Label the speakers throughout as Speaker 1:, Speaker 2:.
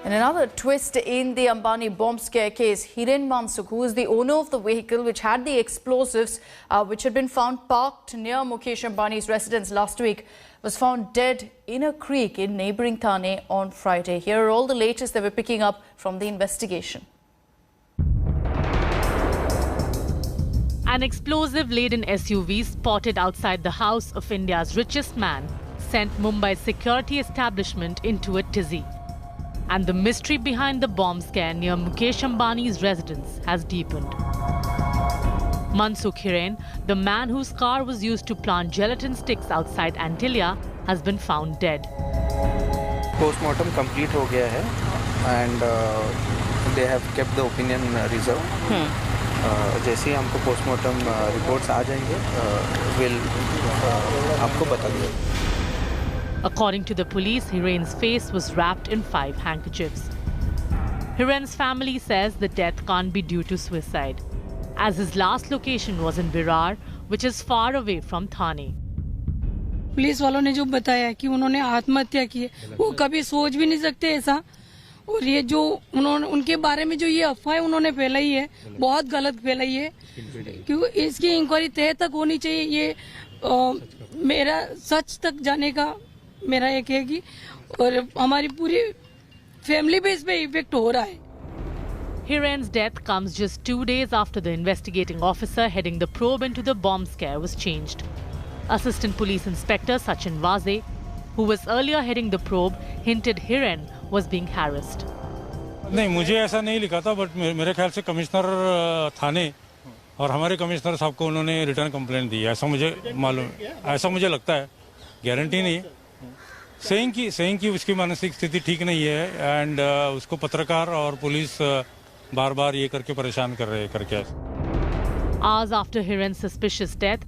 Speaker 1: In another twist in the Ambani bomb scare case, Hiren Mansukh, who is the owner of the vehicle which had the explosives which had been found parked near Mukesh Ambani's residence last week, was found dead in a creek in neighbouring Thane on Friday. Here are all the latest that we're picking up from the investigation.
Speaker 2: An explosive-laden SUV spotted outside the house of India's richest man sent Mumbai's security establishment into a tizzy. And the mystery behind the bomb scare near Mukesh Ambani's residence has deepened. Mansukh Hiren, the man whose car was used to plant gelatin sticks outside Antillia, has been found dead.
Speaker 3: Postmortem complete हो गया है and they have kept the opinion reserved. जैसे ही हमको postmortem reports आ जाएंगे, we'll आपको बता देंगे.
Speaker 2: According to the police, Hiren's face was wrapped in 5 handkerchiefs. Hiren's family says the death can't be due to suicide, as his last location was in Virar, which is far away from Thane.
Speaker 4: Police वालों ने जो बताया कि उन्होंने आत्महत्या की है, वो कभी सोच भी नहीं सकते ऐसा. और ये जो उन्होंने उनके बारे में जो ये अफवाह उन्होंने फैलाई है, बहुत गलत फैलाई है. क्योंकि इसकी इंक्वायरी तह तक होनी चाहिए. ये मेरा सच तक जाने का मेरा एक है कि और हमारी पूरी फैमिली पे इस पे इफेक्ट हो रहा है.
Speaker 2: Hiren's death comes just 2 days after the investigating officer heading the probe into the bomb scare was changed. Assistant Police Inspector Sachin Vaze, who was earlier heading the probe, hinted Hiren was being harassed.
Speaker 5: नहीं, मुझे ऐसा नहीं लिखा था, but मेरे ख्याल से commissioner थाने और हमारे कमिश्नर साहब को उन्होंने रिटर्न कंप्लेंट दी, ऐसा मुझे मालूम, ऐसा मुझे लगता है, गारंटी नहीं है. सेइंग की उसकी मानसिक स्थिति ठीक नहीं है एंड उसको पत्रकार और पुलिस बार-बार ये करके परेशान कर रहे हैं करके.
Speaker 2: Hours after Hiren's suspicious death,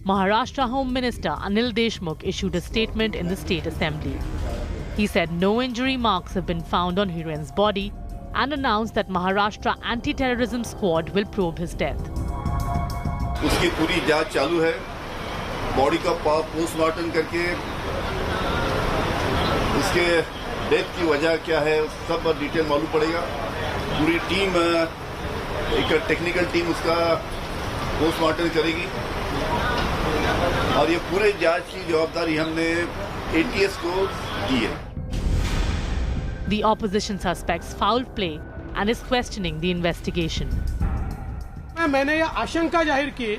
Speaker 2: Maharashtra Home Minister Anil Deshmukh issued a statement in the State Assembly. He said no injury marks have been found on Hiren's body and announced that Maharashtra Anti-Terrorism Squad will probe his death.
Speaker 6: उसकी पूरी जांच चालू है. Body का postmortem करके उसके death की वजह क्या है सब डिटेल मालूम पड़ेगा. पूरी टीम, एक टेक्निकल टीम उसका पोस्टमार्टम करेगी और ये पूरे जांच की जवाबदारी हमने ATS को दी है.
Speaker 2: The opposition suspects foul play and is questioning the investigation.
Speaker 7: मैंने यह आशंका जाहिर की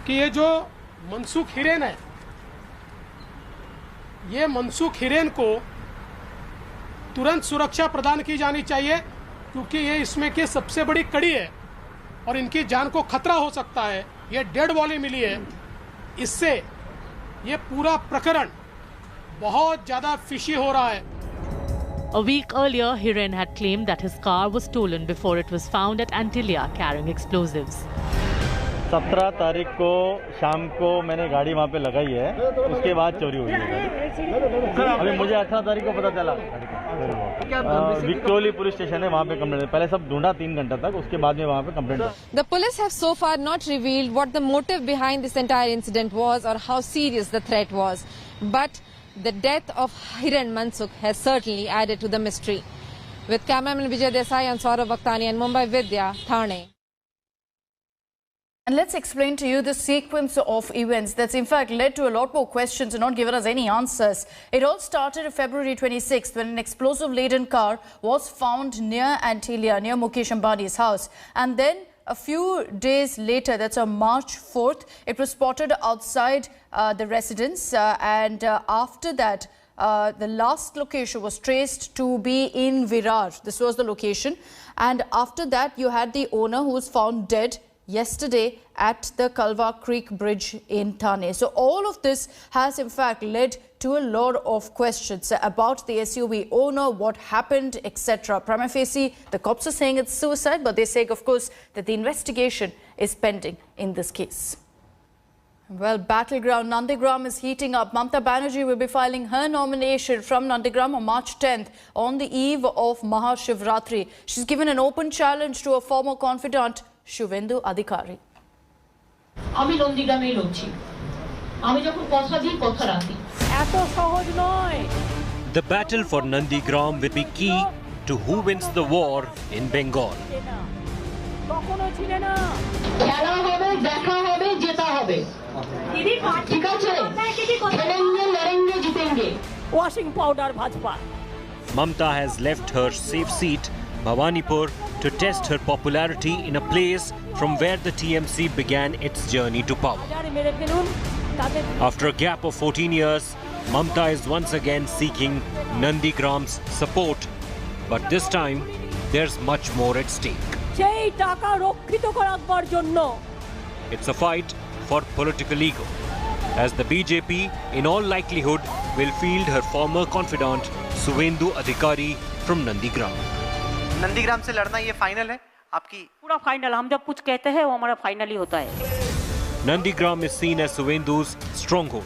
Speaker 7: कि ये जो मनसुख हिरेन है, ये मनसुख हिरेन को तुरंत सुरक्षा प्रदान की जानी चाहिए, क्योंकि ये इसमें की सबसे बड़ी कड़ी है और इनकी जान को खतरा हो सकता है. ये डेड बॉडी मिली है, इससे ये पूरा प्रकरण बहुत ज्यादा फिशी हो रहा है.
Speaker 2: A week earlier, Hiren had claimed that his car was stolen before it was found at Antillia carrying explosives.
Speaker 8: 17 तारीख को शाम को मैंने गाड़ी वहाँ पे लगाई है, उसके बाद चोरी हुई है. अभी मुझे 18 तारीख को पता चला. विक्टोरिया पुलिस स्टेशन है, वहाँ पे कंप्लेंट. पहले सब ढूंढा 3 घंटा तक, उसके बाद में वहाँ पे complaint.
Speaker 9: The police have so far not revealed what the motive behind this entire incident was or how serious the threat was. But the death of Hiren Mansukh has certainly added to the mystery. With cameraman Vijay Desai and Saurav Vakhtani and Mumbai Vidya, Thane.
Speaker 1: And let's explain to you the sequence of events that's in fact led to a lot more questions and not given us any answers. It all started on February 26th when an explosive-laden car was found near Antillia, near Mukesh Ambani's house. And then a few days later, that's on March 4th, it was spotted outside the residence. After that, the last location was traced to be in Virar. This was the location. And after that, you had the owner who was found dead yesterday at the Kalwa Creek Bridge in Thane. So all of this has in fact led to a lot of questions about the SUV owner, what happened, etc. Prima facie, the cops are saying it's suicide, but they say, of course, that the investigation is pending in this case. Well, battleground Nandigram is heating up. Mamata Banerjee will be filing her nomination from Nandigram on March 10th on the eve of Mahashivratri. She's given an open challenge to a former confidant, Shuvendu Adhikari.
Speaker 10: আমি নন্দীগ্রামে লড়ছি, আমি যখন কথা দিই কথা রাখি। এত সহজ নয়।
Speaker 11: The battle for Nandigram will be key to who wins the war in Bengal.
Speaker 12: Washing powder Bhajpa.
Speaker 11: Mamata has left her safe seat, Bhawanipur, to test her popularity in a place from where the TMC began its journey to power. After a gap of 14 years, Mamata is once again seeking Nandigram's support. But this time, there's much more at stake. It's a fight for political ego, as the BJP, in all likelihood, will field her former confidant, Suvendu Adhikari, from Nandigram.
Speaker 13: Nandigram से लड़ना ये final है आपकी?
Speaker 12: पूरा final, हम जब कुछ कहते हैं वो हमारा फाइनल ही होता है.
Speaker 11: Nandigram is seen as Suvendu's stronghold.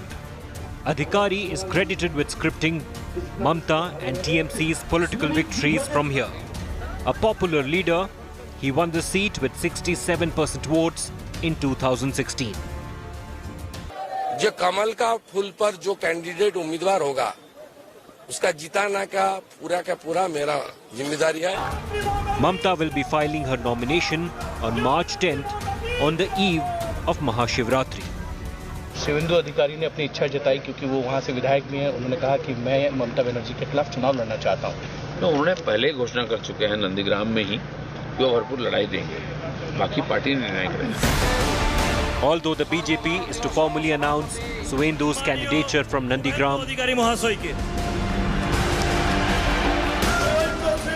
Speaker 11: Adhikari is credited with scripting Mamata and TMC's political victories from here. A popular leader, he won the seat with 67% votes in 2016.
Speaker 14: जो कमल का फूल पर जो कैंडिडेट उम्मीदवार होगा उसका जिताना का पूरा मेरा जिम्मेदारी है.
Speaker 11: Mamata will be filing her nomination on March 10th on the eve of Mahashivratri.
Speaker 15: Shivendu अधिकारी ने अपनी इच्छा जताई क्योंकि वो वहाँ से विधायक भी हैं. उन्होंने कहा कि मैं ममता बनर्जी के खिलाफ चुनाव लड़ना चाहता हूँ.
Speaker 16: तो उन्होंने पहले घोषणा कर चुके हैं नंदीग्राम में ही कि वो भरपूर लड़ाई देंगे, बाकी पार्टी निर्णय करेगी.
Speaker 11: Although the BJP is to formally announce Suvendu's candidature from Nandigram,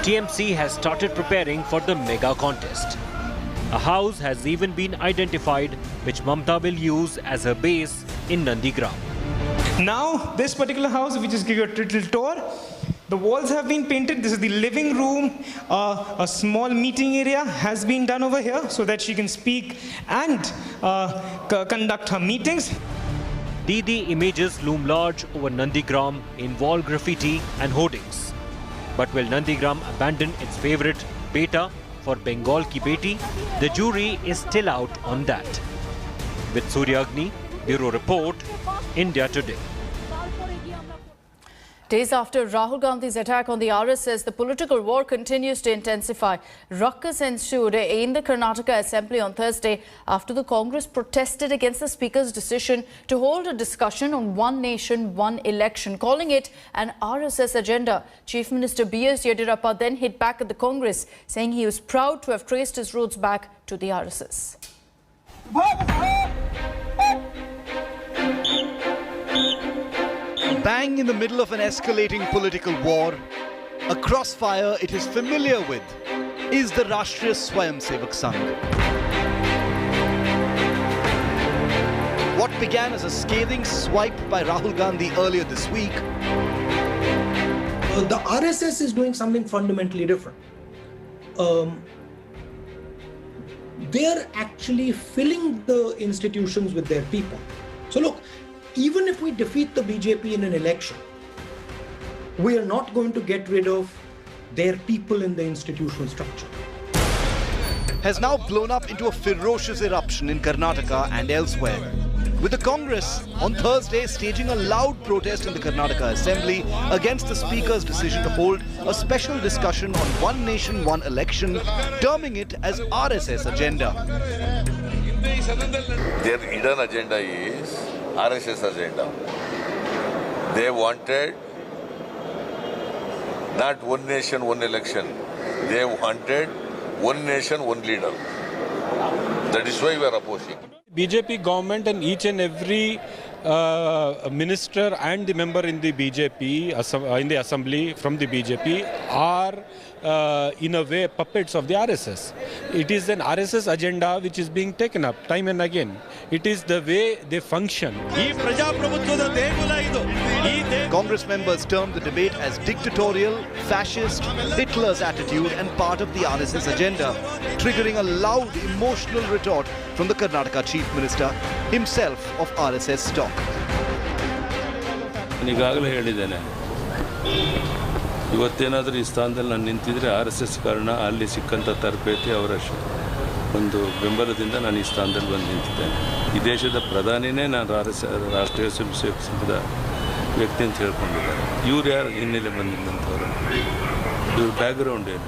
Speaker 11: TMC has started preparing for the mega contest. A house has even been identified which Mamata will use as her base in Nandigram.
Speaker 17: Now this particular house, we just give you a little tour. The walls have been painted. This is the living room. A small meeting area has been done over here so that she can speak and conduct her meetings.
Speaker 11: Didi images loom large over Nandigram in wall graffiti and hoardings. But will Nandigram abandon its favourite beta for Bengal ki beti? The jury is still out on that. With Suryagni, Bureau Report, India Today.
Speaker 1: Days after Rahul Gandhi's attack on the RSS, the political war continues to intensify. Ruckus ensued in the Karnataka Assembly on Thursday after the Congress protested against the Speaker's decision to hold a discussion on One Nation, One Election, calling it an RSS agenda. Chief Minister B.S. Yediyurappa then hit back at the Congress, saying he was proud to have traced his roots back to the RSS.
Speaker 18: Bang in the middle of an escalating political war, a crossfire it is familiar with is the Rashtriya Swayamsevak Sangh. What began as a scathing swipe by Rahul Gandhi earlier this week,
Speaker 19: the RSS is doing something fundamentally different. They're actually filling the institutions with their people. So look, even if we defeat the BJP in an election, we are not going to get rid of their people in the institutional structure.
Speaker 18: Has now blown up into a ferocious eruption in Karnataka and elsewhere, with the Congress on Thursday staging a loud protest in the Karnataka Assembly against the Speaker's decision to hold a special discussion on One Nation, One Election, terming it as RSS agenda.
Speaker 20: Their hidden agenda is RSS agenda. They wanted not one nation, one election. They wanted one nation, one leader. That is why we are opposing.
Speaker 21: BJP government and each and every minister and the member in the BJP, in the assembly from the BJP are in a way puppets of the RSS. It is an RSS agenda which is being taken up time and again. It is the way they function.
Speaker 18: Congress members termed the debate as dictatorial, fascist, Hitler's attitude and part of the RSS agenda, triggering a loud emotional retort from the Karnataka Chief Minister, himself of RSS stock.
Speaker 22: ಇವತ್ತೇನಾದರೂ ಈ ಸ್ಥಾನದಲ್ಲಿ ನಾನು ನಿಂತಿದ್ರೆ RSS ಕಾರಣ ಅಲ್ಲಿ ಸಿಕ್ಕಂಥ ತರಬೇತಿ ಅವರ ಒಂದು ಬೆಂಬಲದಿಂದ ನಾನು ಈ ಸ್ಥಾನದಲ್ಲಿ ಬಂದು ನಿಂತಿದ್ದೇನೆ. ಈ ದೇಶದ ಪ್ರಧಾನಿನೇ ನಾನು ರಾಷ್ಟ್ರೀಯ ಸ್ವಯಂಸೇವಕ ಸಂಘದ ವ್ಯಕ್ತಿ ಅಂತ ಹೇಳ್ಕೊಂಡಿದ್ದಾರೆ. ಇವ್ರು ಯಾರು ಹಿನ್ನೆಲೆ ಬಂದಿದ್ದಂಥವ್ರು? ಇವ್ರ ಬ್ಯಾಕ್ಗ್ರೌಂಡ್ ಏನು,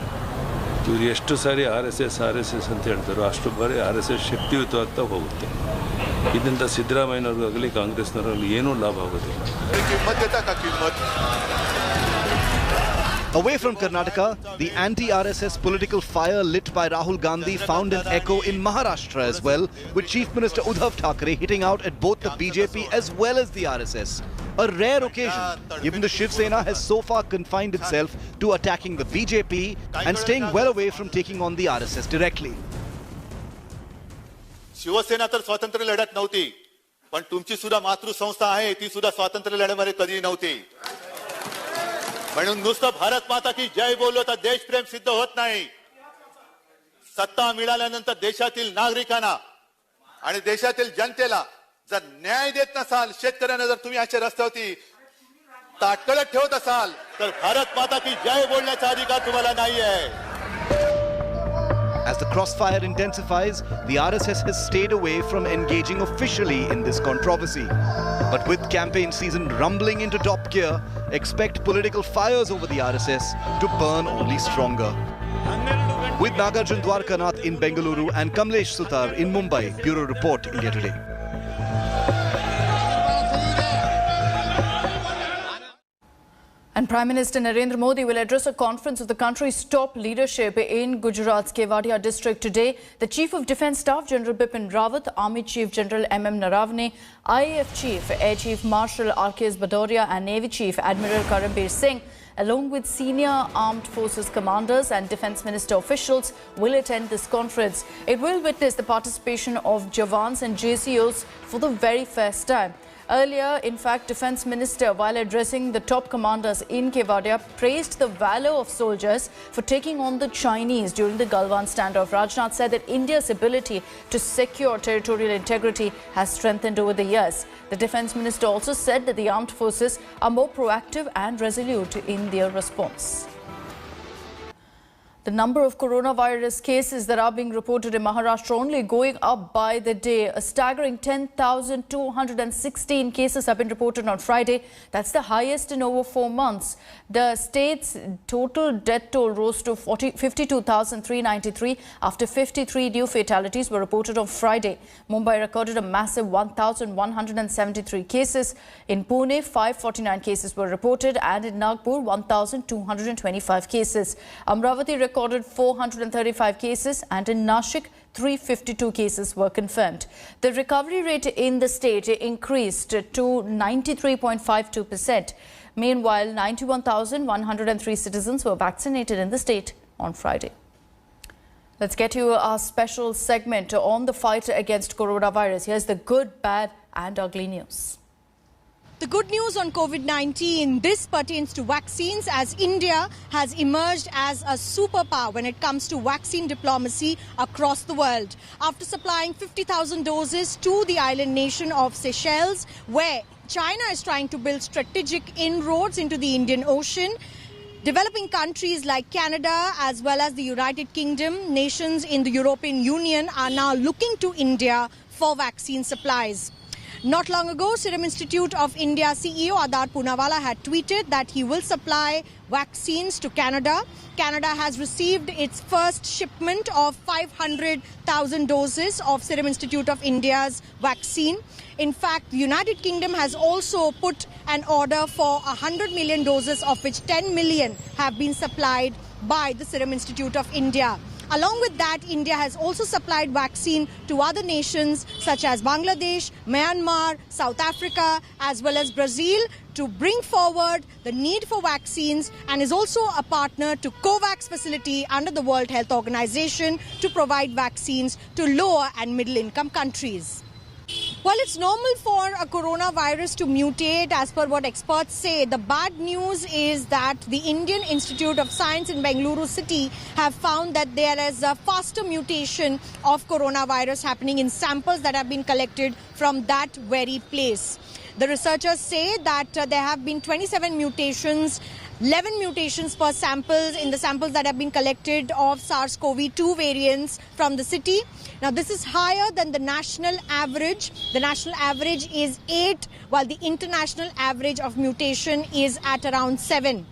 Speaker 22: ಇವ್ರು ಎಷ್ಟು ಸಾರಿ RSS ಅಂತ ಹೇಳ್ತಾರೋ ಅಷ್ಟು ಬಾರಿ RSS ಶಕ್ತಿಯುತವಾಗ್ತಾ ಹೋಗುತ್ತೆ. ಇದರಿಂದ ಸಿದ್ದರಾಮಯ್ಯನವ್ರಿಗಾಗಲಿ ಕಾಂಗ್ರೆಸ್ನವ್ರಾಗಲಿ ಏನೂ ಲಾಭ ಆಗೋದಿಲ್ಲ.
Speaker 18: Away from Karnataka, the anti-RSS political fire lit by Rahul Gandhi found an echo in Maharashtra as well, with Chief Minister Uddhav Thackeray hitting out at both the BJP as well as the RSS. A rare occasion, given the Shiv Sena has so far confined itself to attacking the BJP and staying well away from taking on the RSS directly.
Speaker 3: Shiv Sena तर स्वातंत्र्य लढत नव्हती, पण तुमची सुद्धा मातृ संस्था आहे ती सुद्धा स्वातंत्र्य लढ्यामध्ये कधी नव्हती. म्हणून नुसतं भारत माता की जय बोललो तर देशप्रेम सिद्ध होत नाही. सत्ता मिळाल्यानंतर देशातील नागरिकांना आणि देशातील जनतेला जर न्याय देत नसाल, शेतकऱ्यांना जर तुम्ही अशा रस्त्यावरती ताटकळत ठेवत असाल तर भारत माता की जय बोलण्याचा अधिकार तुम्हाला नाही आहे.
Speaker 18: As the crossfire intensifies, the RSS has stayed away from engaging officially in this controversy. But with campaign season rumbling into top gear, expect political fires over the RSS to burn only stronger. With Nagarjun Dwarkanath in Bengaluru and Kamlesh Sutar in Mumbai, Bureau Report, India Today.
Speaker 1: And Prime Minister Narendra Modi will address a conference of the country's top leadership in Gujarat's Kevadia district today. The Chief of Defence Staff General Bipin Rawat, Army Chief General MM Naravne, IAF Chief Air Chief Marshal R.K.S. Bhadoria and Navy Chief Admiral Karambir Singh, along with senior armed forces commanders and defence minister officials, will attend this conference. It will witness the participation of Jawans and JCOs for the very first time. Earlier, in fact, Defence Minister, while addressing the top commanders in Kevadia, praised the valour of soldiers for taking on the Chinese during the Galwan standoff. Rajnath said that India's ability to secure territorial integrity has strengthened over the years. The Defence Minister also said that the armed forces are more proactive and resolute in their response. The number of coronavirus cases that are being reported in Maharashtra only going up by the day. A staggering 10,216 cases have been reported on Friday. That's the highest in over 4 months. The state's total death toll rose to 52,393 after 53 new fatalities were reported on Friday. Mumbai recorded a massive 1,173 cases. In Pune, 549 cases were reported, and in Nagpur, 1,225 cases. Amravati recorded 435 cases, and in Nashik, 352 cases were confirmed. The recovery rate in the state increased to 93.52%. Meanwhile, 91,103 citizens were vaccinated in the state on Friday. Let's get you our special segment on the fight against coronavirus. Here's the good, bad and ugly news.
Speaker 4: The good news on COVID-19, this pertains to vaccines, as India has emerged as a superpower when it comes to vaccine diplomacy across the world. After supplying 50,000 doses to the island nation of Seychelles, where China is trying to build strategic inroads into the Indian Ocean, developing countries like Canada as well as the United Kingdom, nations in the European Union are now looking to India for vaccine supplies. Not long ago, Serum Institute of India CEO Adar Poonawalla had tweeted that he will supply vaccines to Canada. Canada has received its first shipment of 500,000 doses of Serum Institute of India's vaccine. In fact, the United Kingdom has also put an order for 100 million doses, of which 10 million have been supplied by the Serum Institute of India. Along with that, India has also supplied vaccine to other nations such as Bangladesh, Myanmar, South Africa, as well as Brazil, to bring forward the need for vaccines, and is also a partner to COVAX facility under the World Health Organization to provide vaccines to lower and middle income countries. While it's normal for a coronavirus to mutate, as per what experts say, the bad news is that the Indian Institute of Science in Bengaluru city have found that there is a faster mutation of coronavirus happening in samples that have been collected from that very place. The researchers say that there have been 27 mutations, 11 mutations per samples in the samples that have been collected of SARS-CoV-2 variants from the city. Now, this is higher than the national average. The national average is 8, while the international average of mutation is at around 7.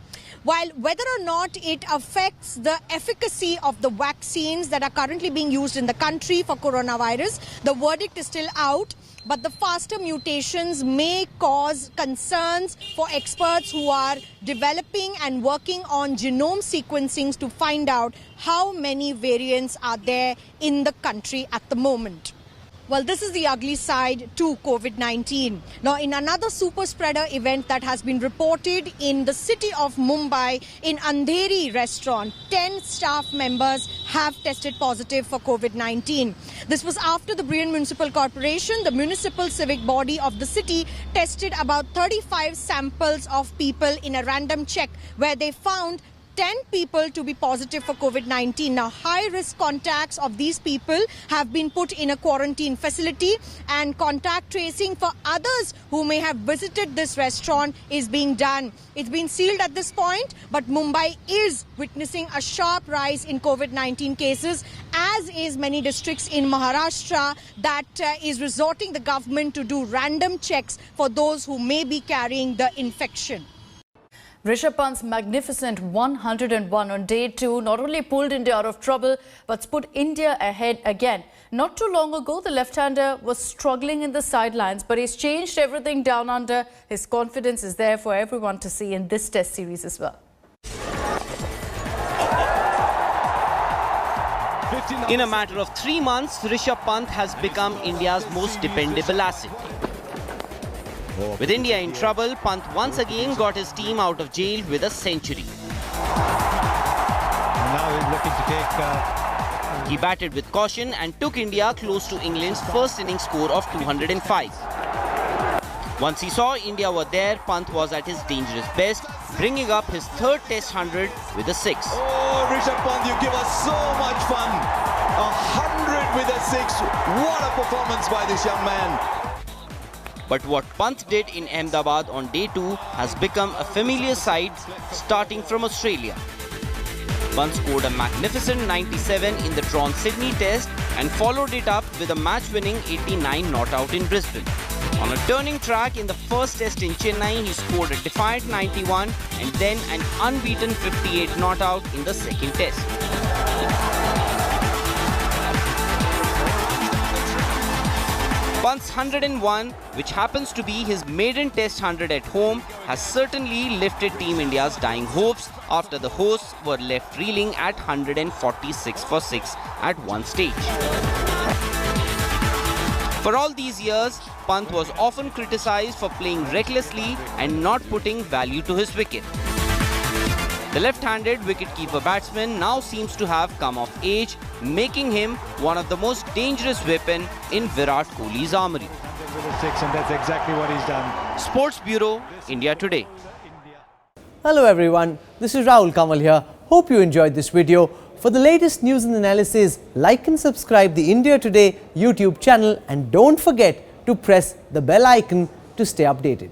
Speaker 4: While whether or not it affects the efficacy of the vaccines that are currently being used in the country for coronavirus, the verdict is still out. But the faster mutations may cause concerns for experts who are developing and working on genome sequencing to find out how many variants are there in the country at the moment. Well, this is the ugly side to COVID-19. Now, in another super spreader event that has been reported in the city of Mumbai, in Andheri restaurant, 10 staff members have tested positive for COVID-19. This was after the Brian Municipal Corporation, the municipal civic body of the city, tested about 35 samples of people in a random check where they found 10 people to be positive for COVID-19. Now, high-risk contacts of these people have been put in a quarantine facility, and contact tracing for others who may have visited this restaurant is being done. It's been sealed at this point, but Mumbai is witnessing a sharp rise in COVID-19 cases, as is many districts in Maharashtra that is resorting the government to do random checks for those who may be carrying the infection.
Speaker 1: Rishabh Pant's magnificent 101 on day 2 not only pulled India out of trouble, but put India ahead again. Not too long ago, the left-hander was struggling in the sidelines, but he's changed everything down under. His confidence is there for everyone to see in this test series as well.
Speaker 5: In a matter of 3 months, Rishabh Pant has become India's most dependable asset. With India in trouble, Pant once again got his team out of jail with a century.
Speaker 6: Now he's looking to take...
Speaker 5: He batted with caution and took India close to England's first innings score of 205. Once he saw India were there, Pant was at his dangerous best, bringing up his third Test 100 with a 6.
Speaker 6: Oh, Rishabh Pant, you give us so much fun. 100 with a 6. What a performance by this young man.
Speaker 5: But what Pant did in Ahmedabad on day 2 has become a familiar sight, starting from Australia. Pant scored a magnificent 97 in the drawn Sydney Test and followed it up with a match-winning 89 not out in Brisbane. On a turning track in the first Test in Chennai, he scored a defiant 91 and then an unbeaten 58 not out in the second Test. Pant's 101, which happens to be his maiden Test 100 at home, has certainly lifted Team India's dying hopes after the hosts were left reeling at 146 for 6 at one stage. For all these years, Pant was often criticised for playing recklessly and not putting value to his wicket. The left-handed wicket-keeper batsman now seems to have come of age, making him one of the most dangerous weapons in Virat Kohli's armoury.
Speaker 6: And that's exactly what he's done.
Speaker 5: Sports Bureau, India Today.
Speaker 23: Hello everyone, this is Rahul Kamal here. Hope you enjoyed this video. For the latest news and analysis, like and subscribe the India Today YouTube channel, and don't forget to press the bell icon to stay updated.